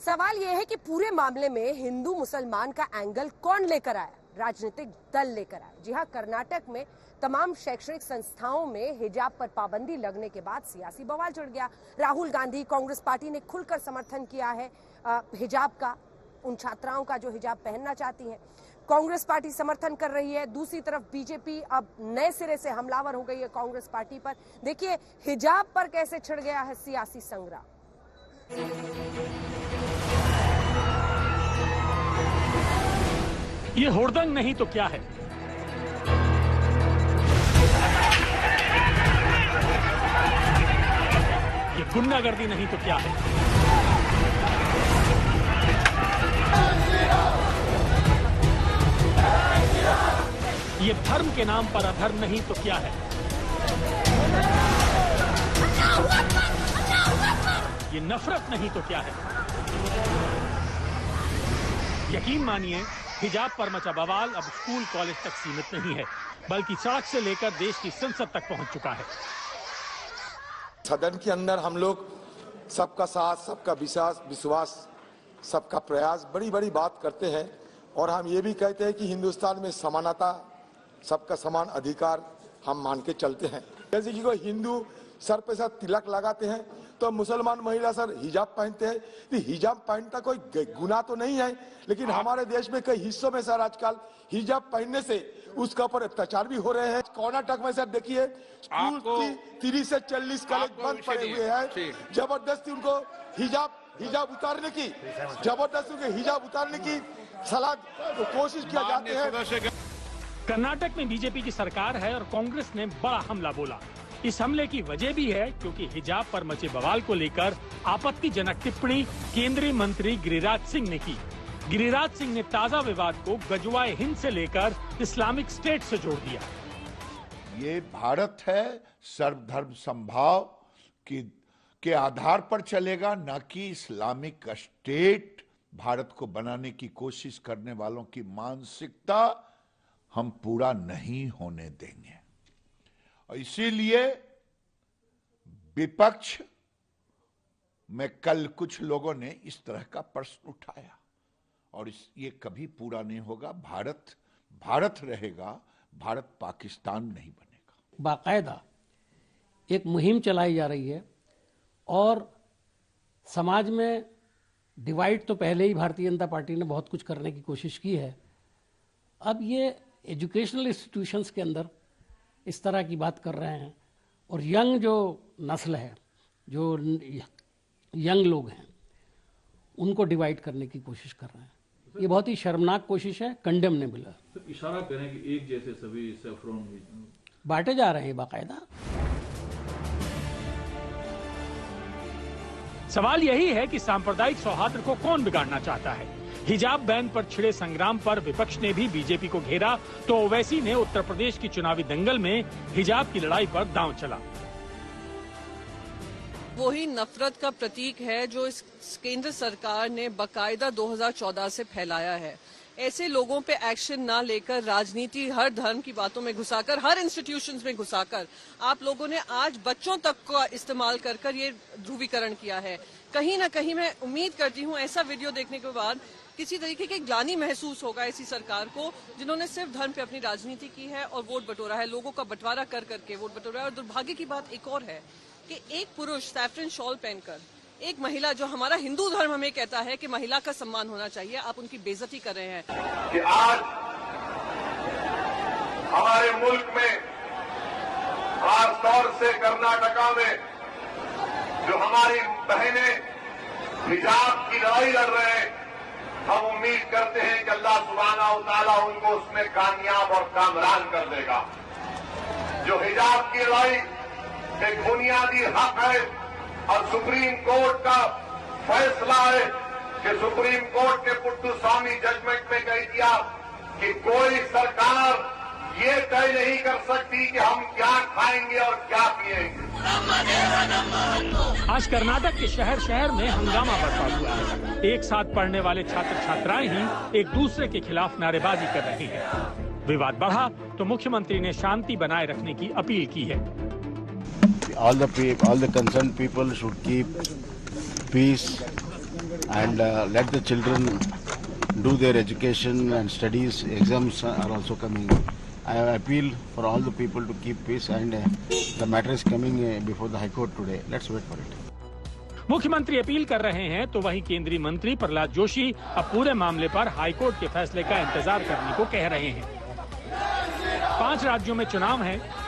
सवाल यह है कि पूरे मामले में हिंदू मुसलमान का एंगल कौन लेकर आया? राजनीतिक दल लेकर आया। जी हां, कर्नाटक में तमाम शैक्षणिक संस्थाओं में हिजाब पर पाबंदी लगने के बाद सियासी बवाल छिड़ गया। राहुल गांधी, कांग्रेस पार्टी ने खुलकर समर्थन किया है हिजाब का, उन छात्राओं का जो हिजाब पहनना चाहती हैं। कांग्रेस पार्टी समर्थन कर रही है। दूसरी तरफ बीजेपी अब नए सिरे से हमलावर हो गई है कांग्रेस पार्टी पर। देखिए हिजाब पर कैसे छिड़ गया है सियासी संग्राम। ये हुड़दंग नहीं तो क्या है? ये गुंडागर्दी नहीं तो क्या है? ये धर्म के नाम पर अधर्म नहीं तो क्या है? ये नफरत नहीं तो क्या है? यकीन मानिए, हिजाब पर मचा बवाल अब स्कूल कॉलेज तक सीमित नहीं है, बल्कि सड़क से लेकर देश की संसद तक पहुंच चुका है। सदन के अंदर हम लोग सबका साथ, सबका विश्वास, सबका प्रयास, बड़ी बड़ी बात करते हैं और हम ये भी कहते हैं कि हिंदुस्तान में समानता, सबका समान अधिकार हम मान के चलते हैं। जैसे कि कोई हिंदू सर पे सर तिलक लगाते हैं तो मुसलमान महिला सर हिजाब पहनते हैं। तो हिजाब पहनता कोई गुनाह तो नहीं है, लेकिन हमारे देश में कई हिस्सों में सर आजकल हिजाब पहनने से उसके ऊपर अत्याचार भी हो रहे हैं। कर्नाटक में सर देखिए, स्कूल 30 से 40 कॉलेज बंद पड़े हुए हैं। जबरदस्ती उनको हिजाब उतारने की सलाह कोशिश किया जाते हैं। कर्नाटक में बीजेपी की सरकार है और कांग्रेस ने बड़ा हमला बोला। इस हमले की वजह भी है क्योंकि हिजाब पर मचे बवाल को लेकर आपत्तिजनक टिप्पणी केंद्रीय मंत्री गिरिराज सिंह ने की। गिरिराज सिंह ने ताजा विवाद को गजवाए हिंद से लेकर इस्लामिक स्टेट से जोड़ दिया। ये भारत है, सर्वधर्म समभाव के आधार पर चलेगा, न कि इस्लामिक स्टेट भारत को बनाने की कोशिश करने वालों की मानसिकता हम पूरा नहीं होने देंगे। और इसीलिए विपक्ष में कल कुछ लोगों ने इस तरह का प्रश्न उठाया और ये कभी पूरा नहीं होगा। भारत रहेगा, भारत पाकिस्तान नहीं बनेगा। बाकायदा एक मुहिम चलाई जा रही है और समाज में डिवाइड तो पहले ही भारतीय जनता पार्टी ने बहुत कुछ करने की कोशिश की है। अब ये एजुकेशनल इंस्टीट्यूशंस के अंदर इस तरह की बात कर रहे हैं और यंग जो नस्ल है, जो यंग लोग हैं, उनको डिवाइड करने की कोशिश कर रहे हैं। ये बहुत ही शर्मनाक कोशिश है, कंडेमनेबल है। तो इशारा करें कि एक जैसे सभी सैफरॉन बांटे जा रहे हैं बाकायदा। सवाल यही है कि सांप्रदायिक सौहार्द को कौन बिगाड़ना चाहता है। हिजाब बैन पर छिड़े संग्राम पर विपक्ष ने भी बीजेपी को घेरा तो ओवैसी ने उत्तर प्रदेश की चुनावी दंगल में हिजाब की लड़ाई पर दांव चला। वही नफरत का प्रतीक है जो इस केंद्र सरकार ने बाकायदा 2014 से फैलाया है। ऐसे लोगों पे एक्शन ना लेकर, राजनीति हर धर्म की बातों में घुसाकर, हर इंस्टीट्यूशंस में घुसाकर आप लोगों ने आज बच्चों तक का इस्तेमाल कर ये ध्रुवीकरण किया है। कहीं ना कहीं मैं उम्मीद करती हूँ ऐसा वीडियो देखने के बाद किसी तरीके की ग्लानि महसूस होगा ऐसी सरकार को जिन्होंने सिर्फ धर्म पे अपनी राजनीति की है और वोट बटोरा है, लोगों का बंटवारा कर करके वोट बटोरा है। और दुर्भाग्य की बात एक और है कि एक पुरुष सैफरन शॉल पहनकर, एक महिला जो हमारा हिंदू धर्म हमें कहता है कि महिला का सम्मान होना चाहिए, आप उनकी बेइज्जती कर रहे हैं। कि आज हमारे मुल्क में, खासतौर से कर्नाटका में, जो हमारी बहनें हिजाब की लड़ाई लड़ रहे हैं, हम उम्मीद करते हैं कि अल्लाह सुब्हानहू व तआला उनको उसमें कामयाब और कामरान कर देगा। जो हिजाब की लड़ाई एक बुनियादी हक है और सुप्रीम कोर्ट का फैसला है कि सुप्रीम कोर्ट ने पुट्टू स्वामी जजमेंट में कह दिया कि कोई सरकार ये तय नहीं कर सकती कि हम क्या खाएंगे और क्या पिएंगे। आज कर्नाटक के शहर शहर में हंगामा बरपा हुआ है। एक साथ पढ़ने वाले छात्र छात्राएं ही एक दूसरे के खिलाफ नारेबाजी कर रहे हैं। विवाद बढ़ा तो मुख्यमंत्री ने शांति बनाए रखने की अपील की है। All the concerned people should keep peace and let the children do their education and studies. Exams are also coming. I appeal for all the people to keep peace, and the matter is coming before the High Court today. Let's wait for it. मुख्यमंत्री appeal कर रहे हैं तो वहीं केंद्रीय मंत्री प्रहलाद जोशी अब पूरे मामले पर हाईकोर्ट के फैसले का इंतजार करने को कह रहे हैं। 5 राज्यों में चुनाव हैं।